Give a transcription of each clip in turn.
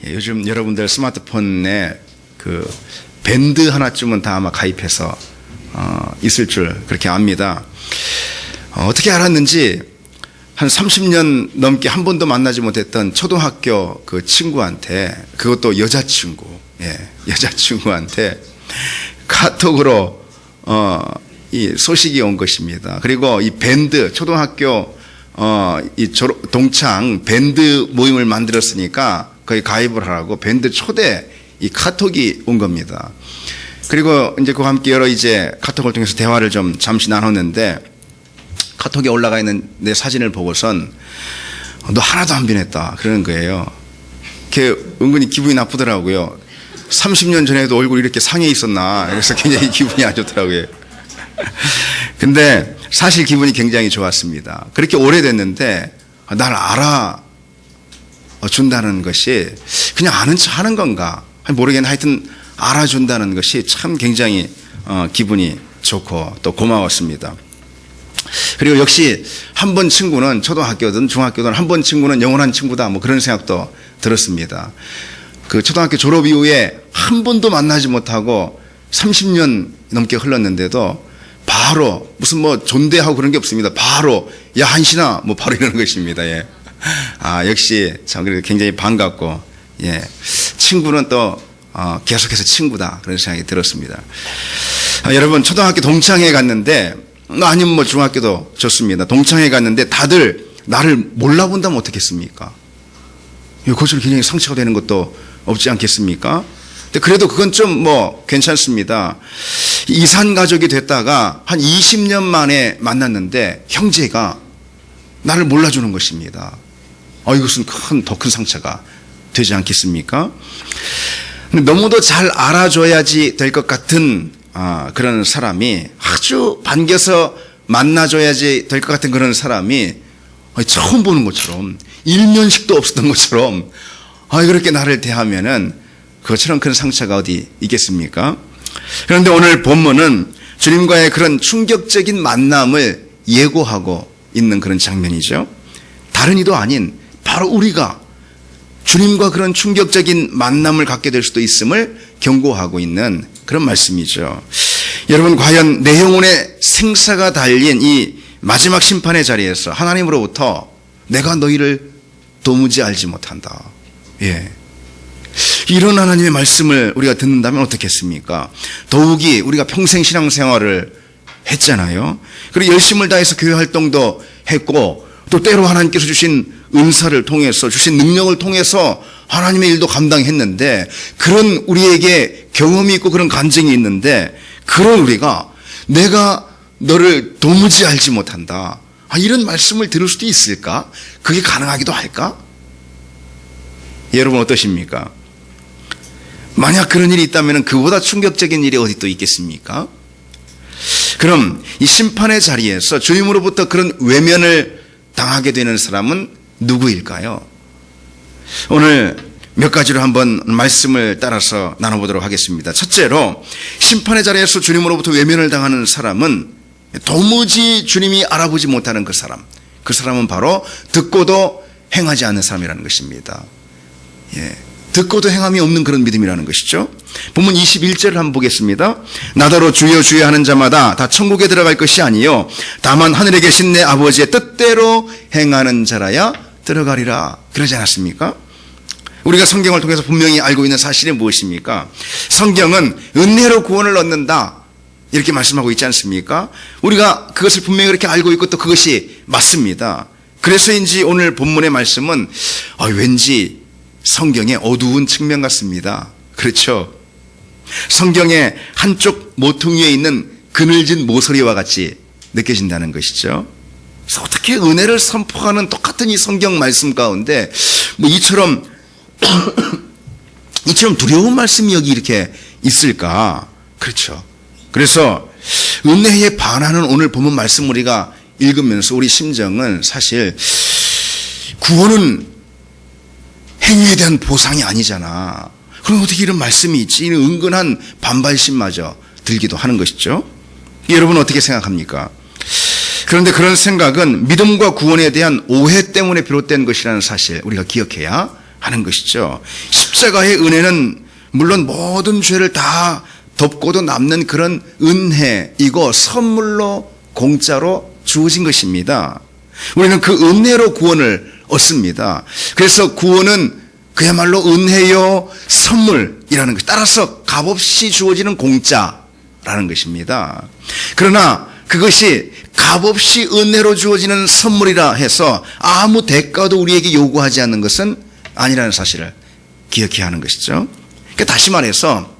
요즘 여러분들 스마트폰에 그 밴드 하나쯤은 다 아마 가입해서 있을 줄 그렇게 압니다. 어떻게 알았는지 한 30년 넘게 한 번도 만나지 못했던 초등학교 그 친구한테, 그것도 여자친구, 여자친구한테 카톡으로 이 소식이 온 것입니다. 그리고 이 밴드, 초등학교 이 동창 밴드 모임을 만들었으니까 거기 가입을 하라고 밴드 초대 이 카톡이 온 겁니다. 그리고 이제 그와 함께 여러 이제 카톡을 통해서 대화를 좀 잠시 나눴는데, 카톡에 올라가 있는 내 사진을 보고선 너 하나도 안 변했다 그러는 거예요. 그게 은근히 기분이 나쁘더라고요. 30년 전에도 얼굴이 이렇게 상해 있었나, 그래서 굉장히 기분이 안 좋더라고요. 근데 사실 기분이 굉장히 좋았습니다. 그렇게 오래됐는데 날 알아준다는 것이 그냥 아는 척 하는 건가 모르겠는데 하여튼 알아준다는 것이 참 굉장히 기분이 좋고 또 고마웠습니다. 그리고 역시 한 번 친구는, 초등학교든 중학교든 한 번 친구는 영원한 친구다, 뭐 그런 생각도 들었습니다. 그 초등학교 졸업 이후에 한 번도 만나지 못하고 30년 넘게 흘렀는데도 바로 무슨 뭐 존대하고 그런 게 없습니다. 바로 야 한신아 뭐 바로 이러는 것입니다. 예. 역시 참 그래도 굉장히 반갑고, 친구는 또 계속해서 친구다 그런 생각이 들었습니다. 여러분, 초등학교 동창회 갔는데, 아니면 뭐 중학교도 좋습니다. 동창회 갔는데 다들 나를 몰라본다면 어떻겠습니까? 그것으로 굉장히 상처가 되는 것도 없지 않겠습니까? 근데 그래도 그건 좀 뭐 괜찮습니다. 이산 가족이 됐다가 한 20년 만에 만났는데 형제가 나를 몰라주는 것입니다. 이것은 더 큰 상처가 되지 않겠습니까? 근데 너무도 잘 알아줘야지 될 것 같은 그런 사람이, 아주 반겨서 만나줘야지 될 것 같은 그런 사람이 처음 보는 것처럼, 일면식도 없었던 것처럼 그렇게 나를 대하면은 그것처럼 큰 상처가 어디 있겠습니까? 그런데 오늘 본문은 주님과의 그런 충격적인 만남을 예고하고 있는 그런 장면이죠. 다른 이도 아닌 바로 우리가 주님과 그런 충격적인 만남을 갖게 될 수도 있음을 경고하고 있는 그런 말씀이죠. 여러분, 과연 내 영혼의 생사가 달린 이 마지막 심판의 자리에서 하나님으로부터 내가 너희를 도무지 알지 못한다, 이런 하나님의 말씀을 우리가 듣는다면 어떻겠습니까? 더욱이 우리가 평생 신앙생활을 했잖아요. 그리고 열심을 다해서 교회 활동도 했고, 또 때로 하나님께서 주신 은사를 통해서, 주신 능력을 통해서 하나님의 일도 감당했는데, 그런 우리에게 경험이 있고 그런 간증이 있는데, 그런 우리가 내가 너를 도무지 알지 못한다, 이런 말씀을 들을 수도 있을까? 그게 가능하기도 할까? 여러분 어떠십니까? 만약 그런 일이 있다면 그보다 충격적인 일이 어디 또 있겠습니까? 그럼 이 심판의 자리에서 주님으로부터 그런 외면을 당하게 되는 사람은 누구일까요? 오늘 몇 가지로 한번 말씀을 따라서 나눠보도록 하겠습니다. 첫째로, 심판의 자리에서 주님으로부터 외면을 당하는 사람은 도무지 주님이 알아보지 못하는 그 사람은 바로 듣고도 행하지 않는 사람이라는 것입니다. 듣고도 행함이 없는 그런 믿음이라는 것이죠. 본문 21절을 한번 보겠습니다. 나더러 주여 주여 하는 자마다 다 천국에 들어갈 것이 아니요 다만 하늘에 계신 내 아버지의 뜻대로 행하는 자라야 들어가리라, 그러지 않았습니까? 우리가 성경을 통해서 분명히 알고 있는 사실이 무엇입니까? 성경은 은혜로 구원을 얻는다, 이렇게 말씀하고 있지 않습니까? 우리가 그것을 분명히 그렇게 알고 있고 또 그것이 맞습니다. 그래서인지 오늘 본문의 말씀은 왠지 성경의 어두운 측면 같습니다. 그렇죠? 성경의 한쪽 모퉁이에 있는 그늘진 모서리와 같이 느껴진다는 것이죠. 그래서 어떻게 은혜를 선포하는 똑같은 이 성경 말씀 가운데 이처럼 두려운 말씀이 여기 이렇게 있을까? 그렇죠. 그래서 은혜에 반하는 오늘 본문 말씀 우리가 읽으면서 우리 심정은 사실, 구원은 행위에 대한 보상이 아니잖아, 그럼 어떻게 이런 말씀이 있지? 이런 은근한 반발심마저 들기도 하는 것이죠. 여러분 어떻게 생각합니까? 그런데 그런 생각은 믿음과 구원에 대한 오해 때문에 비롯된 것이라는 사실 우리가 기억해야 하는 것이죠. 십자가의 은혜는 물론 모든 죄를 다 덮고도 남는 그런 은혜이고 선물로 공짜로 주어진 것입니다. 우리는 그 은혜로 구원을 얻습니다. 그래서 구원은 그야말로 은혜요 선물이라는 것. 따라서 값없이 주어지는 공짜라는 것입니다. 그러나 그것이 값없이 은혜로 주어지는 선물이라 해서 아무 대가도 우리에게 요구하지 않는 것은 아니라는 사실을 기억해야 하는 것이죠. 그러니까 다시 말해서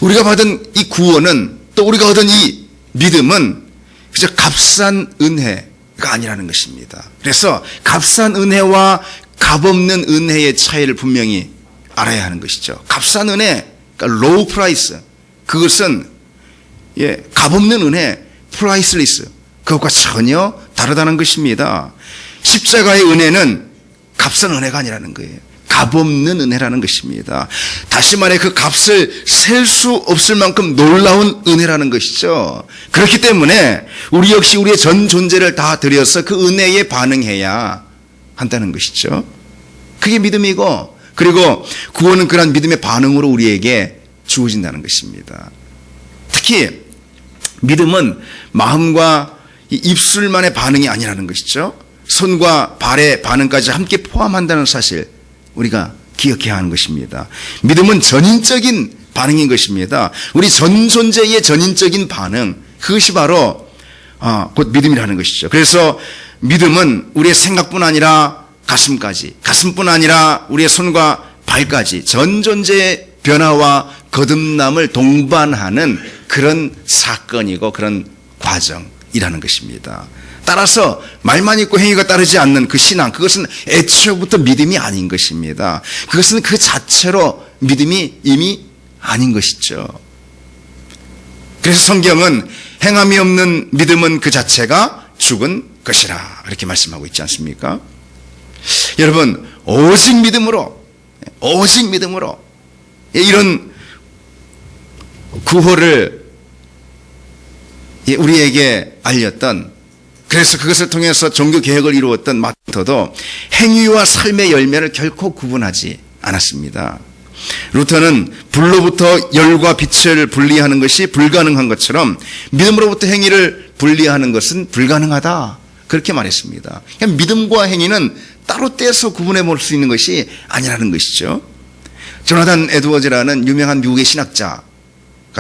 우리가 받은 이 구원은 또 우리가 얻은 이 믿음은 그저 값싼 은혜가 아니라는 것입니다. 그래서 값싼 은혜와 값없는 은혜의 차이를 분명히 알아야 하는 것이죠. 값싼 은혜, 그러니까 low price, 그것은 값없는 은혜, priceless, 그것과 전혀 다르다는 것입니다. 십자가의 은혜는 값싼 은혜가 아니라는 거예요. 값없는 은혜라는 것입니다. 다시 말해 그 값을 셀 수 없을 만큼 놀라운 은혜라는 것이죠. 그렇기 때문에 우리 역시 우리의 전 존재를 다 들여서 그 은혜에 반응해야 한다는 것이죠. 그게 믿음이고, 그리고 구원은 그런 믿음의 반응으로 우리에게 주어진다는 것입니다. 특히 믿음은 마음과 입술만의 반응이 아니라는 것이죠. 손과 발의 반응까지 함께 포함한다는 사실 우리가 기억해야 하는 것입니다. 믿음은 전인적인 반응인 것입니다. 우리 전 존재의 전인적인 반응, 그것이 바로 곧 믿음이라는 것이죠. 그래서 믿음은 우리의 생각뿐 아니라 가슴까지, 가슴뿐 아니라 우리의 손과 발까지 전 존재의 변화와 거듭남을 동반하는 그런 사건이고 그런 과정이라는 것입니다. 따라서 말만 있고 행위가 따르지 않는 그 신앙, 그것은 애초부터 믿음이 아닌 것입니다. 그것은 그 자체로 믿음이 이미 아닌 것이죠. 그래서 성경은 행함이 없는 믿음은 그 자체가 죽은 것이라 그렇게 말씀하고 있지 않습니까? 여러분, 오직 믿음으로 이런 구호를 우리에게 알렸던, 그래서 그것을 통해서 종교개혁을 이루었던 마르터도 행위와 삶의 열매를 결코 구분하지 않았습니다. 루터는 불로부터 열과 빛을 분리하는 것이 불가능한 것처럼 믿음으로부터 행위를 분리하는 것은 불가능하다, 그렇게 말했습니다. 그러니까 믿음과 행위는 따로 떼서 구분해 볼 수 있는 것이 아니라는 것이죠. 조나단 에드워즈라는 유명한 미국의 신학자가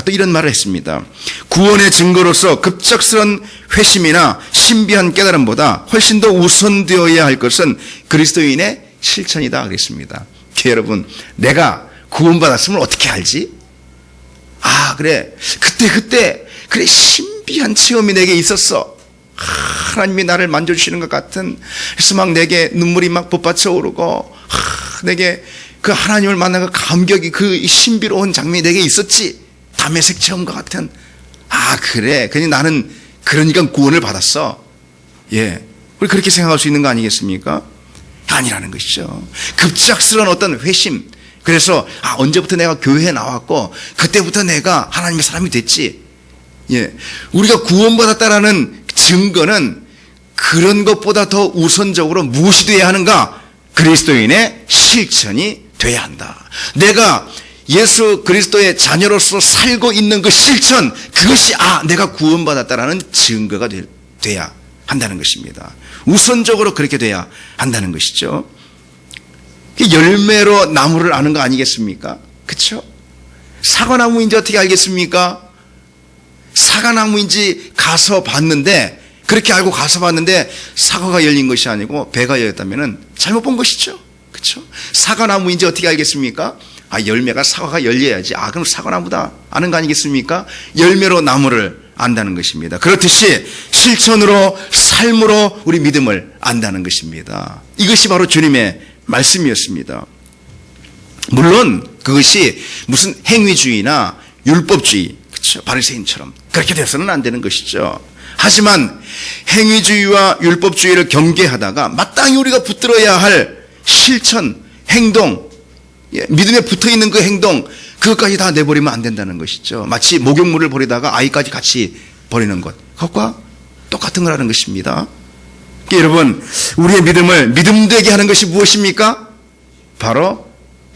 또 이런 말을 했습니다. 구원의 증거로서 급작스런 회심이나 신비한 깨달음보다 훨씬 더 우선되어야 할 것은 그리스도인의 실천이다 그랬습니다. 여러분, 내가 구원받았음을 어떻게 알지? 그래, 그때 그래, 신비한 체험이 내게 있었어. 하나님이 나를 만져주시는 것 같은, 그래서 막 내게 눈물이 막 봇받쳐 오르고, 내게 그 하나님을 만난 그 감격이, 그 신비로운 장면이 내게 있었지. 담에색 체험과 같은. 그래, 나는 그러니까 구원을 받았어. 우리 그렇게 생각할 수 있는 거 아니겠습니까? 아니라는 것이죠. 급작스러운 어떤 회심. 그래서 언제부터 내가 교회에 나왔고 그때부터 내가 하나님의 사람이 됐지. 우리가 구원받았다라는 증거는 그런 것보다 더 우선적으로 무엇이 돼야 하는가? 그리스도인의 실천이 돼야 한다. 내가 예수 그리스도의 자녀로서 살고 있는 그 실천, 그것이 내가 구원받았다라는 증거가 돼야 한다는 것입니다. 우선적으로 그렇게 돼야 한다는 것이죠. 열매로 나무를 아는 거 아니겠습니까? 그렇죠? 사과나무인지 어떻게 알겠습니까? 사과나무인지 가서 봤는데, 그렇게 알고 가서 봤는데 사과가 열린 것이 아니고 배가 열렸다면 잘못 본 것이죠. 그렇죠? 사과나무인지 어떻게 알겠습니까? 열매가 사과가 열려야지. 그럼 사과나무다 아는 거 아니겠습니까? 열매로 나무를 안다는 것입니다. 그렇듯이 실천으로, 삶으로 우리 믿음을 안다는 것입니다. 이것이 바로 주님의 말씀이었습니다. 물론 그것이 무슨 행위주의나 율법주의, 그렇죠? 바리새인처럼 그렇게 돼서는 안 되는 것이죠. 하지만 행위주의와 율법주의를 경계하다가 마땅히 우리가 붙들어야 할 실천, 행동, 믿음에 붙어있는 그 행동, 그것까지 다 내버리면 안 된다는 것이죠. 마치 목욕물을 버리다가 아이까지 같이 버리는 것, 그것과 똑같은 거라는 것입니다. 여러분, 우리의 믿음을 믿음되게 하는 것이 무엇입니까? 바로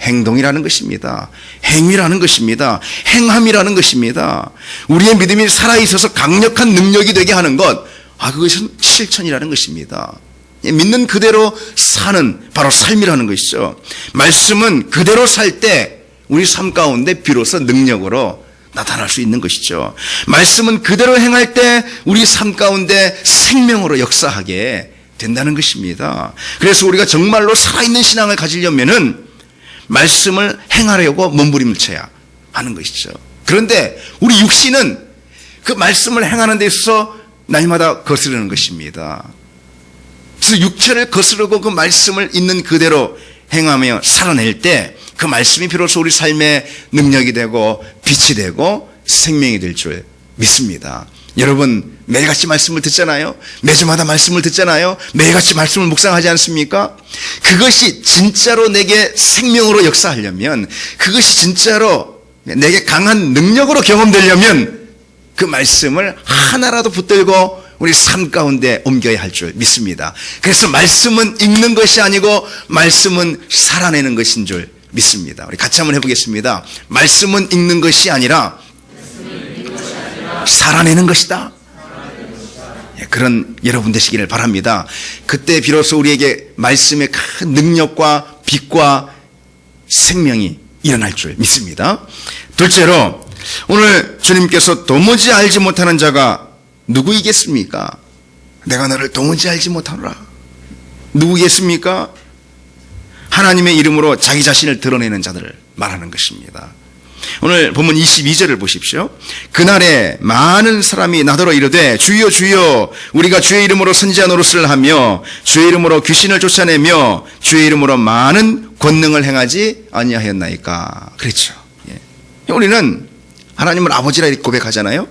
행동이라는 것입니다. 행위라는 것입니다. 행함이라는 것입니다. 우리의 믿음이 살아있어서 강력한 능력이 되게 하는 것, 그것은 실천이라는 것입니다. 믿는 그대로 사는 바로 삶이라는 것이죠. 말씀은 그대로 살 때 우리 삶 가운데 비로소 능력으로 나타날 수 있는 것이죠. 말씀은 그대로 행할 때 우리 삶 가운데 생명으로 역사하게 된다는 것입니다. 그래서 우리가 정말로 살아있는 신앙을 가지려면은 말씀을 행하려고 몸부림쳐야 하는 것이죠. 그런데 우리 육신은 그 말씀을 행하는 데 있어서 날마다 거스르는 것입니다. 그래서 육체를 거스르고 그 말씀을 있는 그대로 행하며 살아낼 때 그 말씀이 비로소 우리 삶의 능력이 되고 빛이 되고 생명이 될 줄 믿습니다. 여러분 매일같이 말씀을 듣잖아요. 매주마다 말씀을 듣잖아요. 매일같이 말씀을 묵상하지 않습니까? 그것이 진짜로 내게 생명으로 역사하려면, 그것이 진짜로 내게 강한 능력으로 경험되려면 그 말씀을 하나라도 붙들고 우리 삶 가운데 옮겨야 할 줄 믿습니다. 그래서 말씀은 읽는 것이 아니고 말씀은 살아내는 것인 줄 믿습니다. 우리 같이 한번 해보겠습니다. 말씀은 읽는 것이 아니라 살아내는 것이다. 그런 여러분 되시기를 바랍니다. 그때 비로소 우리에게 말씀의 큰 능력과 빛과 생명이 일어날 줄 믿습니다. 둘째로, 오늘 주님께서 도무지 알지 못하는 자가 누구이겠습니까? 내가 너를 도무지 알지 못하노라. 누구겠습니까? 하나님의 이름으로 자기 자신을 드러내는 자들을 말하는 것입니다. 오늘 본문 22절을 보십시오. 그날에 많은 사람이 나더러 이르되 주여 주여 우리가 주의 이름으로 선지자 노릇을 하며 주의 이름으로 귀신을 쫓아내며 주의 이름으로 많은 권능을 행하지 아니하였나이까. 그렇죠. 우리는 하나님을 아버지라 이렇게 고백하잖아요.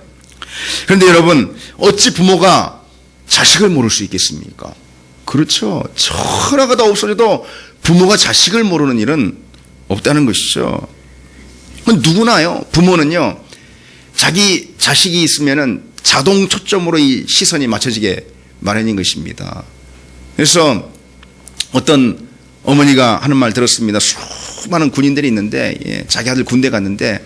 그런데 여러분, 어찌 부모가 자식을 모를 수 있겠습니까? 그렇죠. 천하가 다 없어져도 부모가 자식을 모르는 일은 없다는 것이죠. 누구나요. 부모는요, 자기 자식이 있으면은 자동 초점으로 이 시선이 맞춰지게 마련인 것입니다. 그래서 어떤 어머니가 하는 말 들었습니다. 수많은 군인들이 있는데, 자기 아들 군대 갔는데,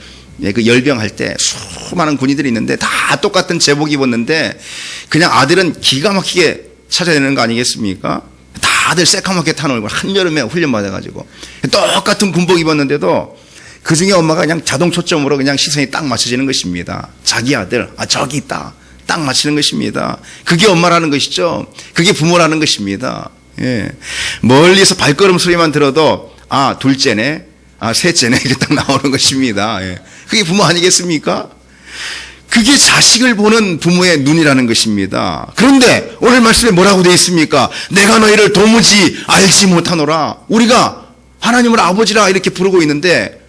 그 열병할 때 수많은 군인들이 있는데 다 똑같은 제복 입었는데 그냥 아들은 기가 막히게 찾아야 되는 거 아니겠습니까? 다들 새까맣게 탄 얼굴, 한여름에 훈련받아가지고 똑같은 군복 입었는데도 그 중에 엄마가 그냥 자동 초점으로 그냥 시선이 딱 맞춰지는 것입니다. 자기 아들, 저기 있다. 딱 맞추는 것입니다. 그게 엄마라는 것이죠. 그게 부모라는 것입니다. 멀리서 발걸음 소리만 들어도 둘째네, 셋째네, 이렇게 딱 나오는 것입니다. 그게 부모 아니겠습니까? 그게 자식을 보는 부모의 눈이라는 것입니다. 그런데 오늘 말씀에 뭐라고 되어 있습니까? 내가 너희를 도무지 알지 못하노라. 우리가 하나님을 아버지라 이렇게 부르고 있는데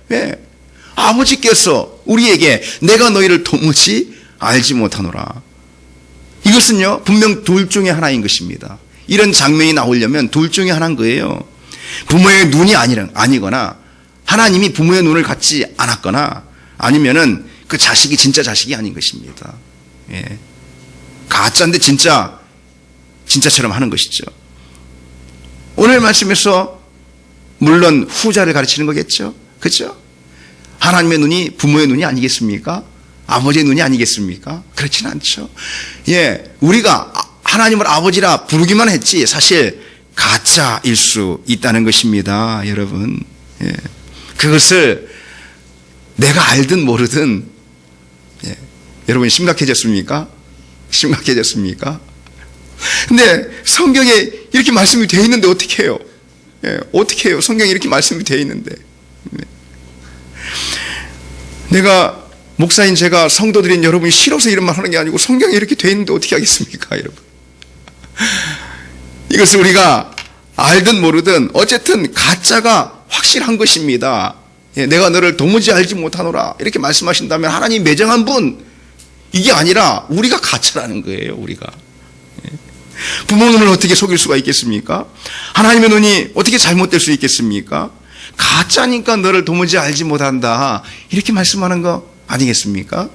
아버지께서 우리에게 내가 너희를 도무지 알지 못하노라. 이것은요, 분명 둘 중에 하나인 것입니다. 이런 장면이 나오려면 둘 중에 하나인 거예요. 부모의 눈이 아니거나 하나님이 부모의 눈을 갖지 않았거나 아니면은 그 자식이 진짜 자식이 아닌 것입니다. 가짜인데 진짜처럼 하는 것이죠. 오늘 말씀에서 물론 후자를 가르치는 거겠죠. 그렇죠? 하나님의 눈이 부모의 눈이 아니겠습니까? 아버지의 눈이 아니겠습니까? 그렇지는 않죠. 우리가 하나님을 아버지라 부르기만 했지 사실 가짜일 수 있다는 것입니다. 여러분. 그것을 내가 알든 모르든 여러분 심각해졌습니까? 심각해졌습니까? 근데 성경에 이렇게 말씀이 되어 있는데 어떻게 해요? 어떻게 해요? 성경에 이렇게 말씀이 되어 있는데. 내가 목사인 제가 성도들인 여러분이 싫어서 이런 말 하는 게 아니고 성경에 이렇게 되어 있는데 어떻게 하겠습니까, 여러분? 이것을 우리가 알든 모르든 어쨌든 가짜가 확실한 것입니다. 내가 너를 도무지 알지 못하노라 이렇게 말씀하신다면 하나님 매정한 분, 이게 아니라 우리가 가짜라는 거예요. 우리가 부모 눈을 어떻게 속일 수가 있겠습니까? 하나님의 눈이 어떻게 잘못될 수 있겠습니까? 가짜니까 너를 도무지 알지 못한다 이렇게 말씀하는 거 아니겠습니까?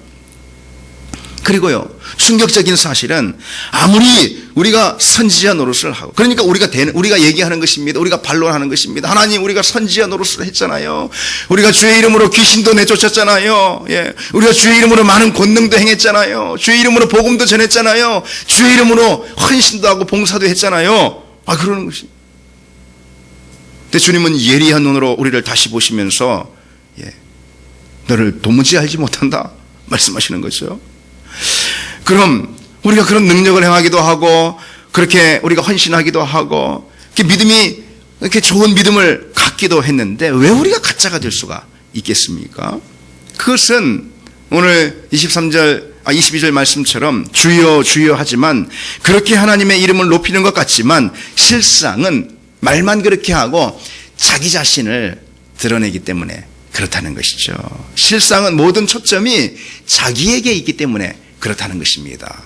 그리고요, 충격적인 사실은 아무리 우리가 선지자 노릇을 하고, 그러니까 우리가 얘기하는 것입니다. 우리가 반론하는 것입니다. 하나님, 우리가 선지자 노릇을 했잖아요. 우리가 주의 이름으로 귀신도 내쫓았잖아요. 예. 우리가 주의 이름으로 많은 권능도 행했잖아요. 주의 이름으로 복음도 전했잖아요. 주의 이름으로 헌신도 하고 봉사도 했잖아요. 그러는 것이. 근데 주님은 예리한 눈으로 우리를 다시 보시면서, 너를 도무지 알지 못한다 말씀하시는 거죠. 그럼 우리가 그런 능력을 행하기도 하고, 그렇게 우리가 헌신하기도 하고, 믿음이 이렇게 좋은 믿음을 갖기도 했는데 왜 우리가 가짜가 될 수가 있겠습니까? 그것은 오늘 22절 말씀처럼 주여 주여 하지만, 그렇게 하나님의 이름을 높이는 것 같지만 실상은 말만 그렇게 하고 자기 자신을 드러내기 때문에 그렇다는 것이죠. 실상은 모든 초점이 자기에게 있기 때문에 그렇다는 것입니다.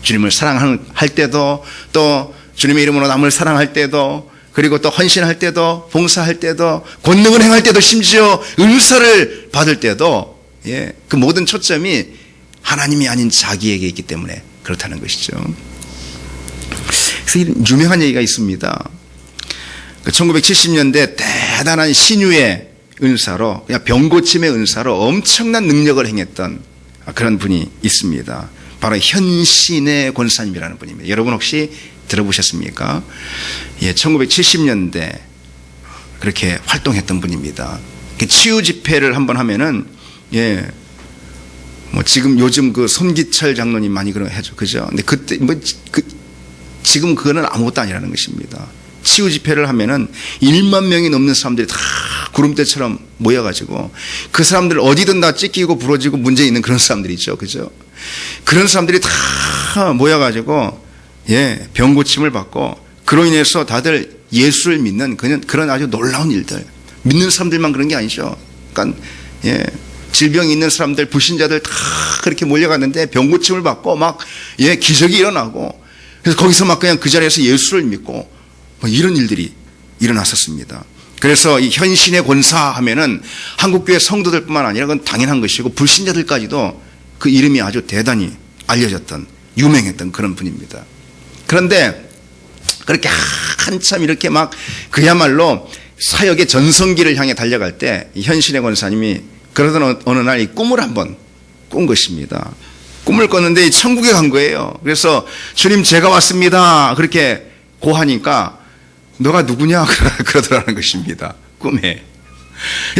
주님을 사랑할 때도, 또 주님의 이름으로 남을 사랑할 때도, 그리고 또 헌신할 때도, 봉사할 때도, 권능을 행할 때도, 심지어 은사를 받을 때도, 그 모든 초점이 하나님이 아닌 자기에게 있기 때문에 그렇다는 것이죠. 그래서 유명한 얘기가 있습니다. 1970년대 대단한 신유의 은사로, 그냥 병고침의 은사로 엄청난 능력을 행했던 그런 분이 있습니다. 바로 현신의 권사님이라는 분입니다. 여러분 혹시 들어보셨습니까? 1970년대 그렇게 활동했던 분입니다. 치유 집회를 한번 하면은, 지금 요즘 그 손기철 장로님 많이 그런 해죠. 그죠? 근데 그때, 지금 그거는 아무것도 아니라는 것입니다. 치유 집회를 하면은 1만 명이 넘는 사람들이 다 구름대처럼 모여가지고, 그 사람들 어디든 다 찢기고 부러지고 문제 있는 그런 사람들이 있죠. 그죠? 그런 사람들이 다 모여가지고, 병고침을 받고, 그로 인해서 다들 예수를 믿는 그런 아주 놀라운 일들. 믿는 사람들만 그런 게 아니죠. 그러니까, 질병이 있는 사람들, 불신자들 다 그렇게 몰려갔는데 병고침을 받고 막, 기적이 일어나고, 그래서 거기서 막 그냥 그 자리에서 예수를 믿고, 이런 일들이 일어났었습니다. 그래서 이 현신의 권사 하면은 한국교회 성도들뿐만 아니라 그건 당연한 것이고, 불신자들까지도 그 이름이 아주 대단히 알려졌던, 유명했던 그런 분입니다. 그런데 그렇게 한참 이렇게 막 그야말로 사역의 전성기를 향해 달려갈 때 이 현신의 권사님이 그러던 어느 날 이 꿈을 한번 꾼 것입니다. 꿈을 꿨는데 천국에 간 거예요. 그래서 주님 제가 왔습니다 그렇게 고하니까, 너가 누구냐 그러더라는 것입니다. 꿈에.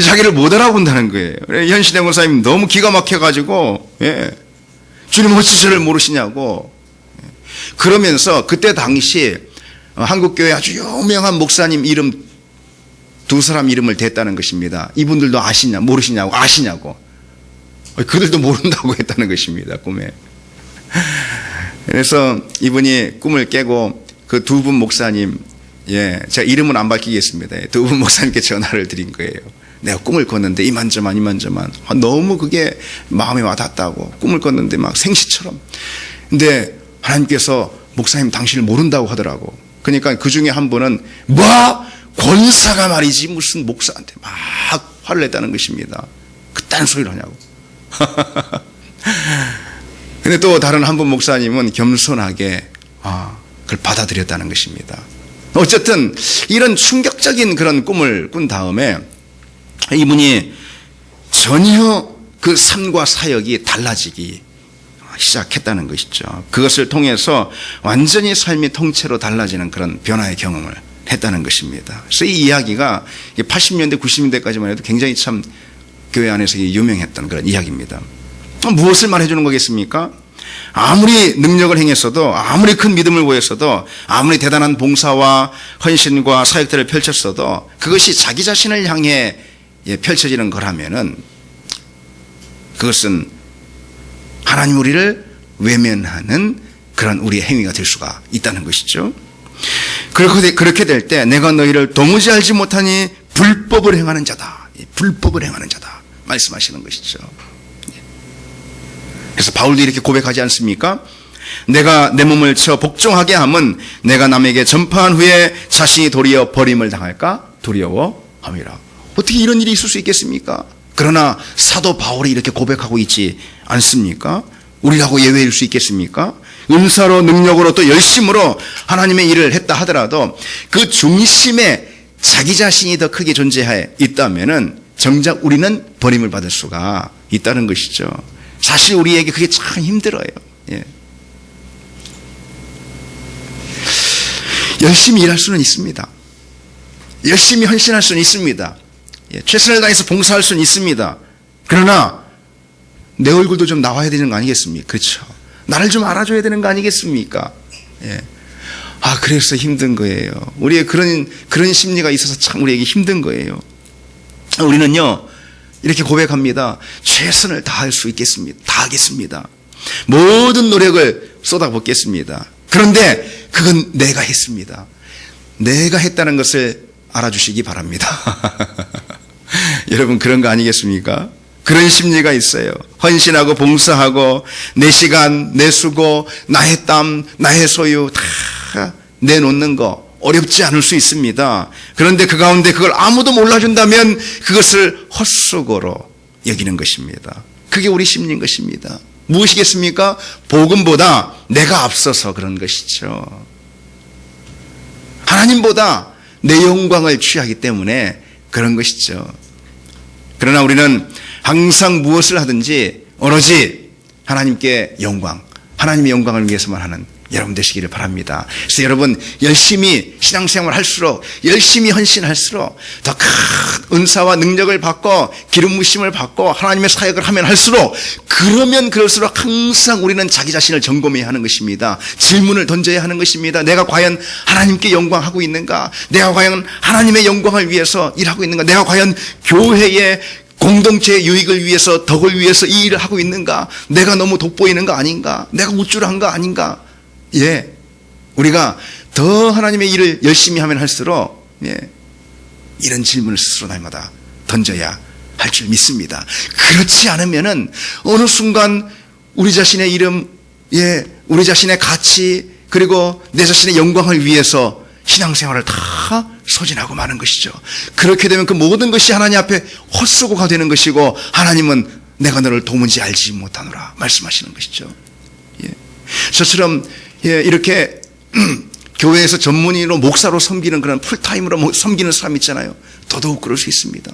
자기를 못 알아본다는 거예요. 현신의 권사님 너무 기가 막혀가지고, 주님 어찌 저를 모르시냐고. 그러면서 그때 당시 한국교회 아주 유명한 목사님 이름, 두 사람 이름을 댔다는 것입니다. 이분들도 모르시냐고, 아시냐고. 그들도 모른다고 했다는 것입니다. 꿈에. 그래서 이분이 꿈을 깨고 그 두 분 목사님, 제가 이름은 안 밝히겠습니다. 두 분 목사님께 전화를 드린 거예요. 내가 꿈을 꿨는데 이만저만 너무 그게 마음에 와닿았다고. 꿈을 꿨는데 막 생시처럼. 근데 하나님께서 목사님 당신을 모른다고 하더라고. 그러니까 그 중에 한 분은 권사가 말이지 무슨 목사한테 막 화를 냈다는 것입니다. 그딴 소리를 하냐고. 근데 또 다른 한 분 목사님은 겸손하게 그걸 받아들였다는 것입니다. 어쨌든 이런 충격적인 그런 꿈을 꾼 다음에 이분이 전혀 그 삶과 사역이 달라지기 시작했다는 것이죠. 그것을 통해서 완전히 삶이 통째로 달라지는 그런 변화의 경험을 했다는 것입니다. 그래서 이 이야기가 80년대, 90년대까지만 해도 굉장히 참 교회 안에서 유명했던 그런 이야기입니다. 무엇을 말해주는 거겠습니까? 아무리 능력을 행했어도, 아무리 큰 믿음을 보였어도, 아무리 대단한 봉사와 헌신과 사역들을 펼쳤어도 그것이 자기 자신을 향해 펼쳐지는 거라면은 그것은 하나님 우리를 외면하는 그런 우리의 행위가 될 수가 있다는 것이죠. 그렇게 될 때 내가 너희를 도무지 알지 못하니 불법을 행하는 자다. 불법을 행하는 자다. 말씀하시는 것이죠. 그래서 바울도 이렇게 고백하지 않습니까? 내가 내 몸을 쳐 복종하게 함은 내가 남에게 전파한 후에 자신이 도리어 버림을 당할까 두려워함이라. 어떻게 이런 일이 있을 수 있겠습니까? 그러나 사도 바울이 이렇게 고백하고 있지 않습니까? 우리라고 예외일 수 있겠습니까? 은사로 능력으로 또 열심으로 하나님의 일을 했다 하더라도 그 중심에 자기 자신이 더 크게 존재해 있다면은 정작 우리는 버림을 받을 수가 있다는 것이죠. 사실 우리에게 그게 참 힘들어요. 예. 열심히 일할 수는 있습니다. 열심히 헌신할 수는 있습니다. 예. 최선을 다해서 봉사할 수는 있습니다. 그러나 내 얼굴도 좀 나와야 되는 거 아니겠습니까? 그렇죠. 나를 좀 알아줘야 되는 거 아니겠습니까? 예. 그래서 힘든 거예요. 우리의 그런 심리가 있어서 참 우리에게 힘든 거예요. 우리는요, 이렇게 고백합니다. 최선을 다할 수 있겠습니다. 다하겠습니다. 모든 노력을 쏟아붓겠습니다. 그런데 그건 내가 했습니다. 내가 했다는 것을 알아주시기 바랍니다. 여러분, 그런 거 아니겠습니까? 그런 심리가 있어요. 헌신하고 봉사하고 내 시간, 내 수고, 나의 땀, 나의 소유 다 내놓는 거 어렵지 않을 수 있습니다. 그런데 그 가운데 그걸 아무도 몰라준다면 그것을 헛수고로 여기는 것입니다. 그게 우리 심리인 것입니다. 무엇이겠습니까? 복음보다 내가 앞서서 그런 것이죠. 하나님보다 내 영광을 취하기 때문에 그런 것이죠. 그러나 우리는 항상 무엇을 하든지 오로지 하나님께 영광, 하나님의 영광을 위해서만 하는 여러분 되시기를 바랍니다. 그래서 여러분 열심히 신앙생활을 할수록, 열심히 헌신할수록 더 큰 은사와 능력을 받고 기름 부으심을 받고 하나님의 사역을 하면 할수록, 그러면 그럴수록 항상 우리는 자기 자신을 점검해야 하는 것입니다. 질문을 던져야 하는 것입니다. 내가 과연 하나님께 영광하고 있는가? 내가 과연 하나님의 영광을 위해서 일하고 있는가? 내가 과연 교회의 공동체의 유익을 위해서, 덕을 위해서 이 일을 하고 있는가? 내가 너무 돋보이는 거 아닌가? 내가 우쭐한 거 아닌가? 예, 우리가 더 하나님의 일을 열심히 하면 할수록 이런 질문을 스스로 날마다 던져야 할 줄 믿습니다. 그렇지 않으면은 어느 순간 우리 자신의 이름, 우리 자신의 가치, 그리고 내 자신의 영광을 위해서 신앙생활을 다 소진하고 마는 것이죠. 그렇게 되면 그 모든 것이 하나님 앞에 헛수고가 되는 것이고, 하나님은 내가 너를 도무지 알지 못하노라 말씀하시는 것이죠. 저처럼 이렇게 교회에서 전문의로 목사로 섬기는 그런 풀타임으로 섬기는 사람 있잖아요. 더더욱 그럴 수 있습니다.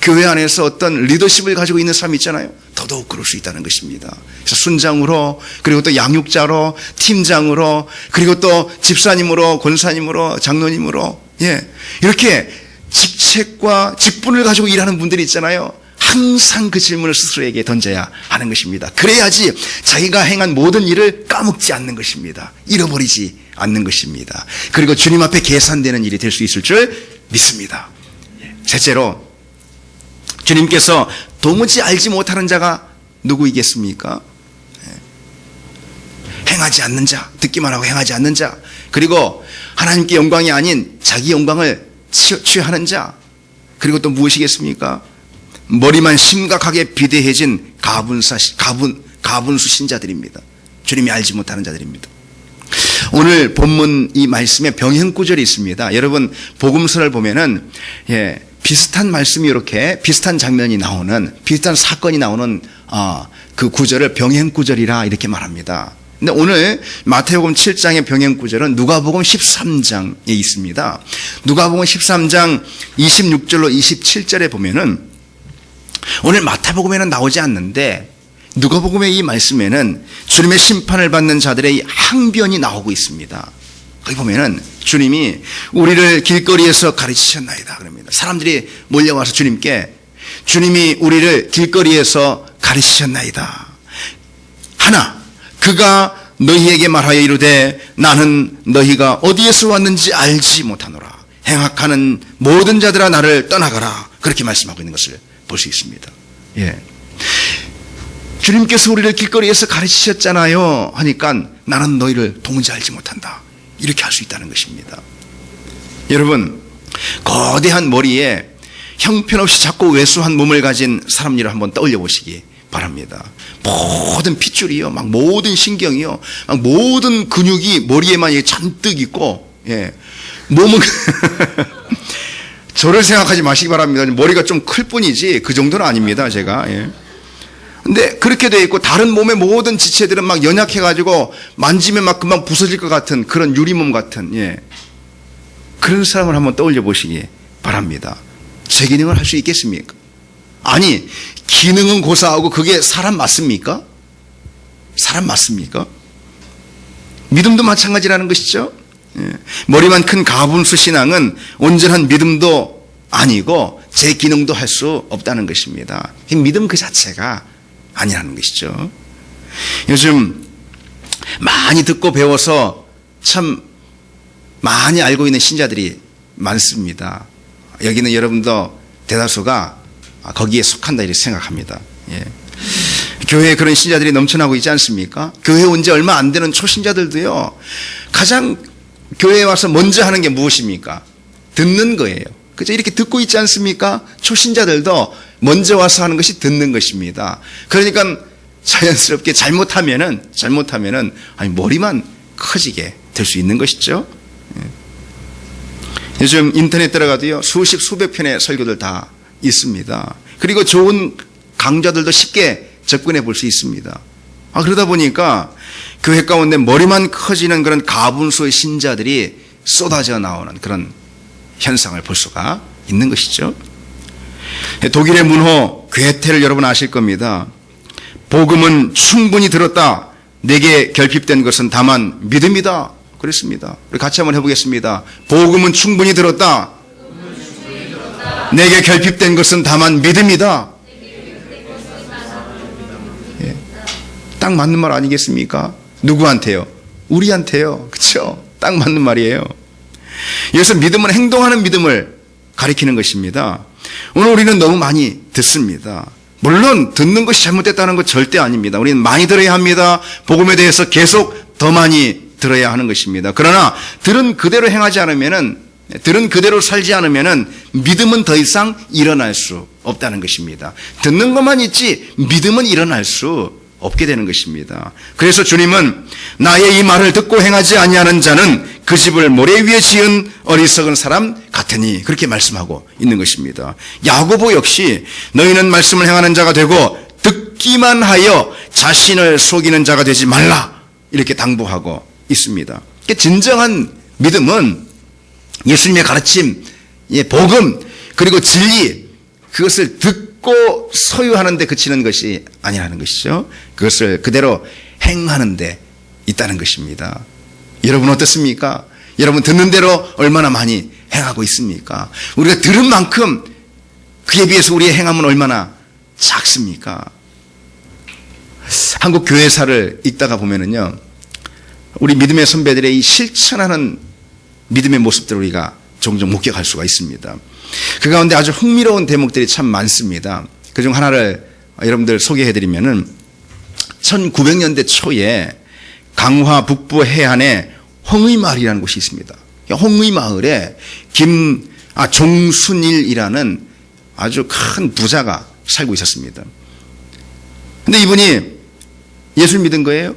교회 안에서 어떤 리더십을 가지고 있는 사람 있잖아요. 더더욱 그럴 수 있다는 것입니다. 그래서 순장으로, 그리고 또 양육자로, 팀장으로, 그리고 또 집사님으로, 권사님으로, 장로님으로, 이렇게 직책과 직분을 가지고 일하는 분들이 있잖아요. 항상 그 질문을 스스로에게 던져야 하는 것입니다. 그래야지 자기가 행한 모든 일을 까먹지 않는 것입니다. 잃어버리지 않는 것입니다. 그리고 주님 앞에 계산되는 일이 될 수 있을 줄 믿습니다. 셋째로, 주님께서 도무지 알지 못하는 자가 누구이겠습니까? 행하지 않는 자, 듣기만 하고 행하지 않는 자, 그리고 하나님께 영광이 아닌 자기 영광을 취하는 자, 그리고 또 무엇이겠습니까? 머리만 심각하게 비대해진 가분수 신자들입니다. 주님이 알지 못하는 자들입니다. 오늘 본문 이 말씀에 병행구절이 있습니다. 여러분 복음서를 보면은 비슷한 말씀이, 이렇게 비슷한 장면이 나오는, 비슷한 사건이 나오는 그 구절을 병행구절이라 이렇게 말합니다. 근데 오늘 마태복음 7장의 병행구절은 누가복음 13장에 있습니다. 누가복음 13장 26절로 27절에 보면은, 오늘 마태복음에는 나오지 않는데 누가복음의 이 말씀에는 주님의 심판을 받는 자들의 항변이 나오고 있습니다. 거기 보면은 주님이 우리를 길거리에서 가르치셨나이다 그럽니다. 사람들이 몰려와서 주님이 우리를 길거리에서 가르치셨나이다. 하나, 그가 너희에게 말하여 이르되 나는 너희가 어디에서 왔는지 알지 못하노라. 행악하는 모든 자들아 나를 떠나가라. 그렇게 말씀하고 있는 것을 볼 수 있습니다. 주님께서 우리를 길거리에서 가르치셨잖아요 하니까 나는 너희를 도무지 알지 못한다. 이렇게 할 수 있다는 것입니다. 여러분, 거대한 머리에 형편없이 작고 왜소한 몸을 가진 사람 일을 한번 떠올려 보시기 바랍니다. 모든 핏줄이요, 막 모든 신경이요, 막 모든 근육이 머리에만 잔뜩 있고, 몸은 저를 생각하지 마시기 바랍니다. 머리가 좀 클 뿐이지 그 정도는 아닙니다. 제가 근데 그렇게 돼 있고 다른 몸의 모든 지체들은 막 연약해가지고 만지면 막 금방 부서질 것 같은 그런 유리몸 같은, 예. 그런 사람을 한번 떠올려 보시기 바랍니다. 제 기능을 할 수 있겠습니까? 아니, 기능은 고사하고 그게 사람 맞습니까? 사람 맞습니까? 믿음도 마찬가지라는 것이죠. 예. 머리만 큰 가분수 신앙은 온전한 믿음도 아니고 제 기능도 할 수 없다는 것입니다. 믿음 그 자체가 아니라는 것이죠. 요즘 많이 듣고 배워서 참 많이 알고 있는 신자들이 많습니다. 여기는 여러분도 대다수가 거기에 속한다 이렇게 생각합니다. 예. 교회에 그런 신자들이 넘쳐나고 있지 않습니까? 교회 온 지 얼마 안 되는 초신자들도요, 가장 교회에 와서 먼저 하는 게 무엇입니까? 듣는 거예요. 그죠? 이렇게 듣고 있지 않습니까? 초신자들도 먼저 와서 하는 것이 듣는 것입니다. 그러니까 자연스럽게 잘못하면은 아니 머리만 커지게 될 수 있는 것이죠. 요즘 인터넷 들어가도요, 수십 수백 편의 설교들 다 있습니다. 그리고 좋은 강좌들도 쉽게 접근해 볼 수 있습니다. 그러다 보니까 교회 가운데 머리만 커지는 그런 가분수의 신자들이 쏟아져 나오는 그런 현상을 볼 수가 있는 것이죠. 독일의 문호 괴테를 여러분 아실 겁니다. 복음은 충분히 들었다. 내게 결핍된 것은 다만 믿음이다. 그랬습니다. 우리 같이 한번 해보겠습니다. 복음은 충분히 들었다. 내게 결핍된 것은 다만 믿음이다. 예. 딱 맞는 말 아니겠습니까? 누구한테요? 우리한테요. 그렇죠? 딱 맞는 말이에요. 여기서 믿음은 행동하는 믿음을 가리키는 것입니다. 오늘 우리는 너무 많이 듣습니다. 물론 듣는 것이 잘못됐다는 것 절대 아닙니다. 우리는 많이 들어야 합니다. 복음에 대해서 계속 더 많이 들어야 하는 것입니다. 그러나 들은 그대로 행하지 않으면은, 들은 그대로 살지 않으면은 믿음은 더 이상 일어날 수 없다는 것입니다. 듣는 것만 있지 믿음은 일어날 수 없게 되는 것입니다. 그래서 주님은 나의 이 말을 듣고 행하지 아니하는 자는 그 집을 모래 위에 지은 어리석은 사람 같으니 그렇게 말씀하고 있는 것입니다. 야고보 역시 너희는 말씀을 행하는 자가 되고 듣기만 하여 자신을 속이는 자가 되지 말라 이렇게 당부하고 있습니다. 진정한 믿음은 예수님의 가르침, 복음, 그리고 진리, 그것을 듣고 소유하는 데 그치는 것이 아니라는 것이죠. 그것을 그대로 행하는 데 있다는 것입니다. 여러분 어떻습니까? 여러분 듣는 대로 얼마나 많이 행하고 있습니까? 우리가 들은 만큼 그에 비해서 우리의 행함은 얼마나 작습니까? 한국 교회사를 읽다가 보면은요, 우리 믿음의 선배들의 이 실천하는 믿음의 모습들을 우리가 종종 목격할 수가 있습니다. 그 가운데 아주 흥미로운 대목들이 참 많습니다. 그중 하나를 여러분들 소개해드리면은 1900년대 초에 강화 북부 해안에 홍의마을이라는 곳이 있습니다. 홍의마을에 종순일이라는 아주 큰 부자가 살고 있었습니다. 근데 이분이 예수를 믿은 거예요.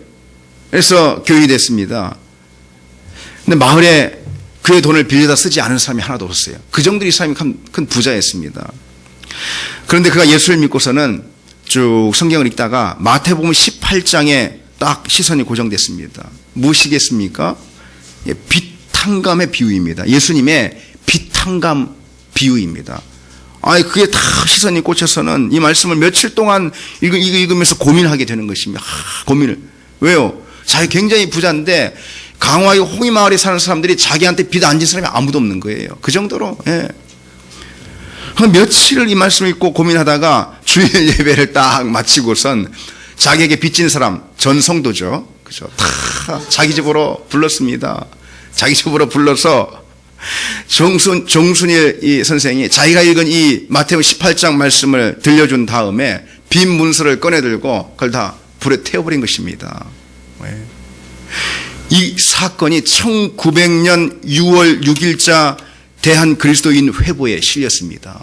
그래서 교육이 됐습니다. 근데 마을에 그의 돈을 빌려다 쓰지 않은 사람이 하나도 없었어요. 그 정도 이 사람이 큰 부자였습니다. 그런데 그가 예수를 믿고서는 쭉 성경을 읽다가 마태복음 18장에 딱 시선이 고정됐습니다. 무엇이겠습니까? 빛탕감의 비유입니다. 예수님의 빛탕감 비유입니다. 그게 다 시선이 꽂혀서는 이 말씀을 며칠 동안 읽으면서 고민하게 되는 것입니다. 고민을. 왜요? 자기 굉장히 부자인데 강화의 홍의마을에 사는 사람들이 자기한테 빚 안 진 사람이 아무도 없는 거예요. 그 정도로. 예. 며칠을 이 말씀을 읽고 고민하다가 주일 예배를 딱 마치고선 자기에게 빚진 사람, 전 성도죠. 그죠? 다 자기 집으로 불렀습니다. 자기 집으로 불러서 종순일 이 선생이 자기가 읽은 이 마태복음 18장 말씀을 들려준 다음에 빈 문서를 꺼내들고 그걸 다 불에 태워버린 것입니다. 왜? 이 사건이 1900년 6월 6일자 대한 그리스도인 회보에 실렸습니다.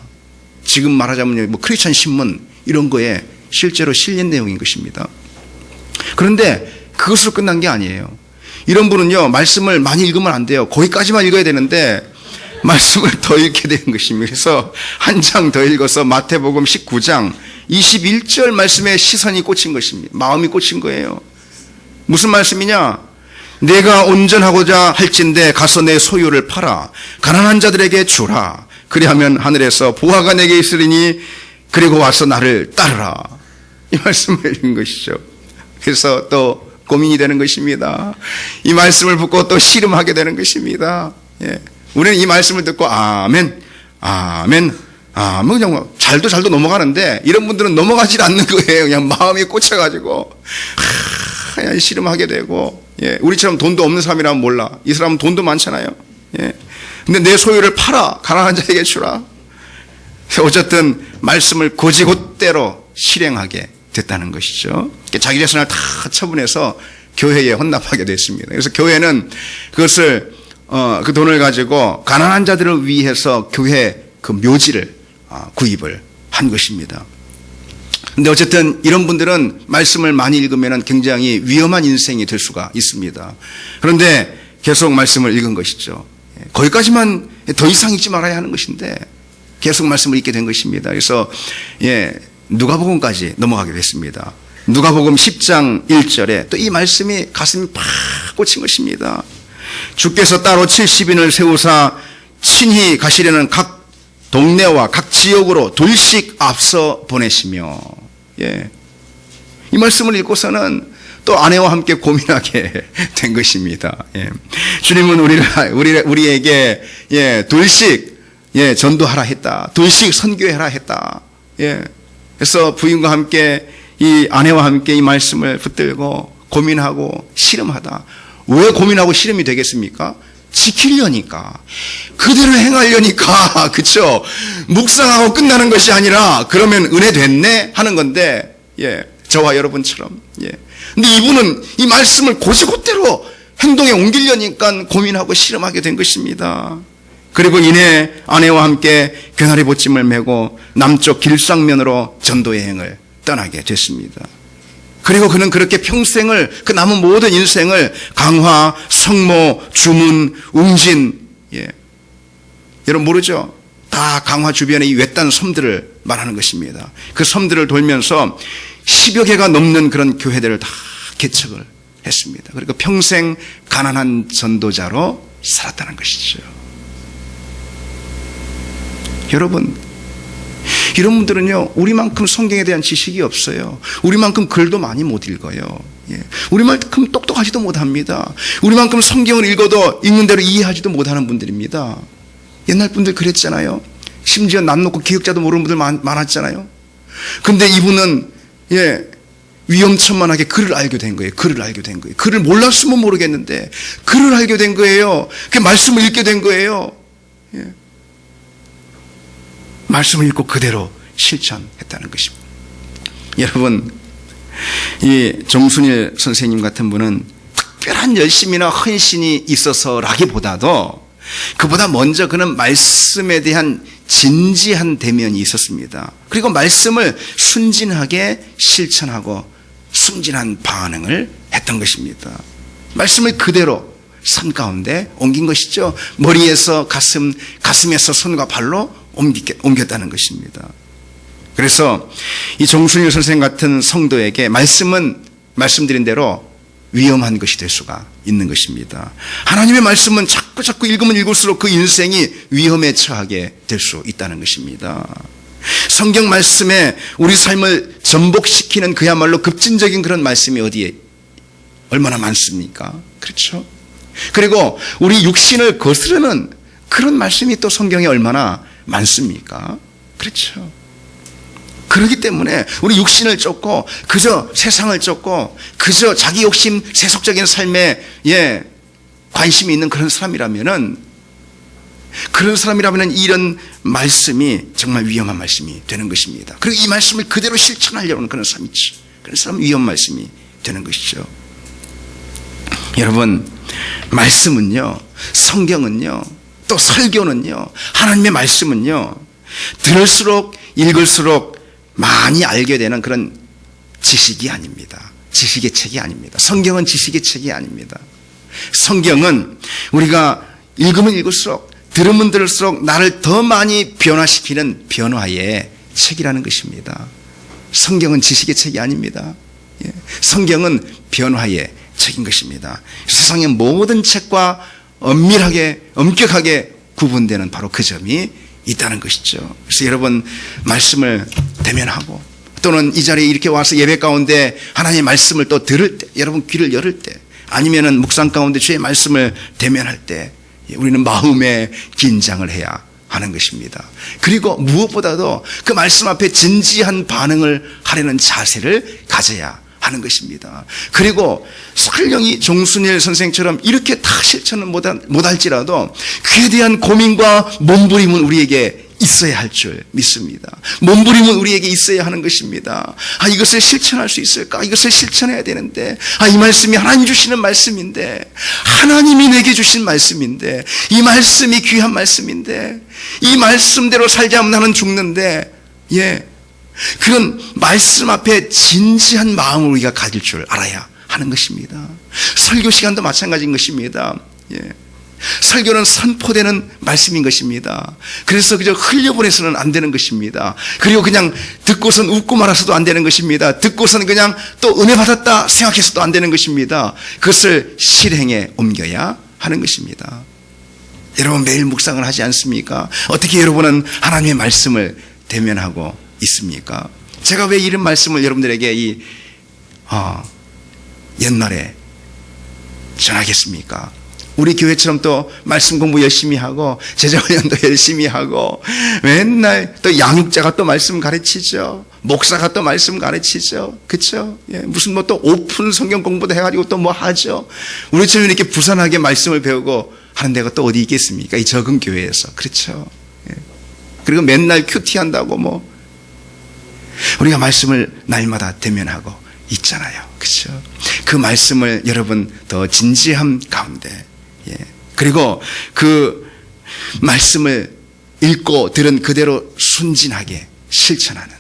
지금 말하자면 크리스천 신문 이런 거에 실제로 실린 내용인 것입니다. 그런데 그것으로 끝난 게 아니에요. 이런 분은요, 말씀을 많이 읽으면 안 돼요. 거기까지만 읽어야 되는데 말씀을 더 읽게 되는 것입니다. 그래서 한 장 더 읽어서 마태복음 19장 21절 말씀에 시선이 꽂힌 것입니다. 마음이 꽂힌 거예요. 무슨 말씀이냐? 내가 온전하고자 할진대 가서 내 소유를 팔아 가난한 자들에게 주라. 그리하면 하늘에서 보화가 내게 있으리니 그리고 와서 나를 따르라. 이 말씀을 읽은 것이죠. 그래서 또 고민이 되는 것입니다. 이 말씀을 듣고 또 씨름하게 되는 것입니다. 예. 우리는 이 말씀을 듣고 아멘, 아멘, 아멘, 그냥 잘도 넘어가는데 이런 분들은 넘어가질 않는 거예요. 그냥 마음이 꽂혀가지고 그냥 씨름하게 되고, 예. 우리처럼 돈도 없는 사람이라면 몰라. 이 사람은 돈도 많잖아요. 예. 근데 내 소유를 팔아 가난한 자에게 주라. 어쨌든 말씀을 고지곳대로 실행하게 됐다는 것이죠. 자기 재산을 다 처분해서 교회에 헌납하게 됐습니다. 그래서 교회는 그것을 그 돈을 가지고 가난한 자들을 위해서 교회 그 묘지를 구입을 한 것입니다. 근데 어쨌든 이런 분들은 말씀을 많이 읽으면 굉장히 위험한 인생이 될 수가 있습니다. 그런데 계속 말씀을 읽은 것이죠. 거기까지만 더 이상 읽지 말아야 하는 것인데 계속 말씀을 읽게 된 것입니다. 그래서 누가복음까지 넘어가게 됐습니다. 누가복음 10장 1절에 또 이 말씀이 가슴이 팍 꽂힌 것입니다. 주께서 따로 70인을 세우사 친히 가시려는 각 동네와 각 지역으로 둘씩 앞서 보내시며, 예. 이 말씀을 읽고서는 또 아내와 함께 고민하게 된 것입니다. 예. 주님은 우리에게 둘씩 전도하라 했다. 둘씩 선교하라 했다. 예. 그래서 부인과 함께 이 아내와 함께 이 말씀을 붙들고 고민하고 씨름하다. 왜 고민하고 씨름이 되겠습니까? 지키려니까, 그대로 행하려니까. 그렇죠? 묵상하고 끝나는 것이 아니라 그러면 은혜 됐네 하는 건데, 예, 저와 여러분처럼. 예. 근데 이분은 이 말씀을 고지곳대로 행동에 옮기려니까 고민하고 씨름하게 된 것입니다. 그리고 이내 아내와 함께 괴나리 보찜을 메고 남쪽 길상면으로 전도 여행을 떠나게 됐습니다. 그리고 그는 그렇게 평생을, 그 남은 모든 인생을 강화, 성모, 주문, 웅진, 예. 여러분 모르죠? 다 강화 주변의 이 외딴 섬들을 말하는 것입니다. 그 섬들을 돌면서 10여 개가 넘는 그런 교회들을 다 개척을 했습니다. 그리고 평생 가난한 전도자로 살았다는 것이죠. 여러분, 이런 분들은요, 우리만큼 성경에 대한 지식이 없어요. 우리만큼 글도 많이 못 읽어요. 예. 우리만큼 똑똑하지도 못합니다. 우리만큼 성경을 읽어도 읽는 대로 이해하지도 못하는 분들입니다. 옛날 분들 그랬잖아요. 심지어 남 놓고 기억자도 모르는 분들 많았잖아요. 근데 이분은 위험천만하게 글을 알게 된 거예요. 글을 알게 된 거예요. 글을 몰랐으면 모르겠는데 글을 알게 된 거예요. 그 말씀을 읽게 된 거예요. 예. 말씀을 읽고 그대로 실천했다는 것입니다. 여러분, 이 정순일 선생님 같은 분은 특별한 열심이나 헌신이 있어서라기보다도 그보다 먼저 그는 말씀에 대한 진지한 대면이 있었습니다. 그리고 말씀을 순진하게 실천하고 순진한 반응을 했던 것입니다. 말씀을 그대로 삶 가운데 옮긴 것이죠. 머리에서 가슴에서 손과 발로 옮겼다는 것입니다. 그래서 이 정순일 선생 같은 성도에게 말씀은 말씀드린 대로 위험한 것이 될 수가 있는 것입니다. 하나님의 말씀은 자꾸 읽으면 읽을수록 그 인생이 위험에 처하게 될 수 있다는 것입니다. 성경 말씀에 우리 삶을 전복시키는 그야말로 급진적인 그런 말씀이 어디에 얼마나 많습니까? 그렇죠? 그리고 우리 육신을 거스르는 그런 말씀이 또 성경에 얼마나 많습니까? 그렇죠. 그렇기 때문에 우리 육신을 쫓고 그저 세상을 쫓고 그저 자기 욕심 세속적인 삶에 관심이 있는 그런 사람이라면은 이런 말씀이 정말 위험한 말씀이 되는 것입니다. 그리고 이 말씀을 그대로 실천하려는 그런 사람이죠. 그런 사람은 위험한 말씀이 되는 것이죠. 여러분, 말씀은요, 성경은요, 또 설교는요, 하나님의 말씀은요, 들을수록 읽을수록 많이 알게 되는 그런 지식이 아닙니다. 지식의 책이 아닙니다. 성경은 지식의 책이 아닙니다. 성경은 우리가 읽으면 읽을수록, 들으면 들을수록 나를 더 많이 변화시키는 변화의 책이라는 것입니다. 성경은 지식의 책이 아닙니다. 예. 성경은 변화의 책인 것입니다. 세상의 모든 책과 엄밀하게 엄격하게 구분되는 바로 그 점이 있다는 것이죠. 그래서 여러분 말씀을 대면하고 또는 이 자리에 이렇게 와서 예배 가운데 하나님의 말씀을 또 들을 때, 여러분 귀를 열을 때, 아니면은 묵상 가운데 주의 말씀을 대면할 때 우리는 마음의 긴장을 해야 하는 것입니다. 그리고 무엇보다도 그 말씀 앞에 진지한 반응을 하려는 자세를 가져야 하는 것입니다. 그리고 설령이 종순일 선생처럼 이렇게 다 실천은 못할지라도 그에 대한 고민과 몸부림은 우리에게 있어야 할 줄 믿습니다. 몸부림은 우리에게 있어야 하는 것입니다. 이것을 실천할 수 있을까? 이것을 실천해야 되는데, 이 말씀이 하나님 주시는 말씀인데, 하나님이 내게 주신 말씀인데, 이 말씀이 귀한 말씀인데, 이 말씀대로 살지 않으면 나는 죽는데, 그런 말씀 앞에 진지한 마음을 우리가 가질 줄 알아야 하는 것입니다. 설교 시간도 마찬가지인 것입니다. 설교는 선포되는 말씀인 것입니다. 그래서 그저 흘려보내서는 안 되는 것입니다. 그리고 그냥 듣고선 웃고 말아서도 안 되는 것입니다. 듣고선 그냥 또 은혜 받았다 생각해서도 안 되는 것입니다. 그것을 실행에 옮겨야 하는 것입니다. 여러분 매일 묵상을 하지 않습니까? 어떻게 여러분은 하나님의 말씀을 대면하고 있습니까? 제가 왜 이런 말씀을 여러분들에게 옛날에 전하겠습니까? 우리 교회처럼 또 말씀 공부 열심히 하고 제자훈련도 열심히 하고 맨날 또 양육자가 또 말씀 가르치죠. 목사가 또 말씀 가르치죠. 그렇죠? 무슨 뭐 또 오픈 성경 공부도 해가지고 또 뭐 하죠. 우리처럼 이렇게 부산하게 말씀을 배우고 하는 데가 또 어디 있겠습니까? 이 적은 교회에서. 그렇죠? 그리고 맨날 큐티 한다고 뭐 우리가 말씀을 날마다 대면하고 있잖아요. 그렇죠? 그 말씀을 여러분 더 진지함 가운데 그리고 그 말씀을 읽고 들은 그대로 순진하게 실천하는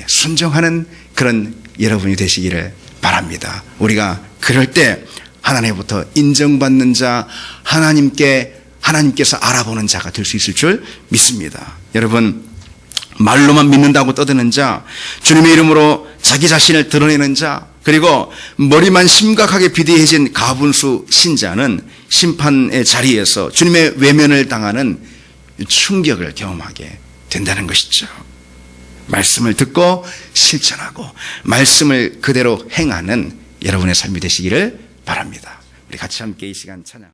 순종하는 그런 여러분이 되시기를 바랍니다. 우리가 그럴 때 하나님부터 인정받는 자, 하나님께서 알아보는 자가 될 수 있을 줄 믿습니다. 여러분 말로만 믿는다고 떠드는 자, 주님의 이름으로 자기 자신을 드러내는 자, 그리고 머리만 심각하게 비대해진 가분수 신자는 심판의 자리에서 주님의 외면을 당하는 충격을 경험하게 된다는 것이죠. 말씀을 듣고 실천하고 말씀을 그대로 행하는 여러분의 삶이 되시기를 바랍니다. 우리 같이 함께 이 시간 찬양.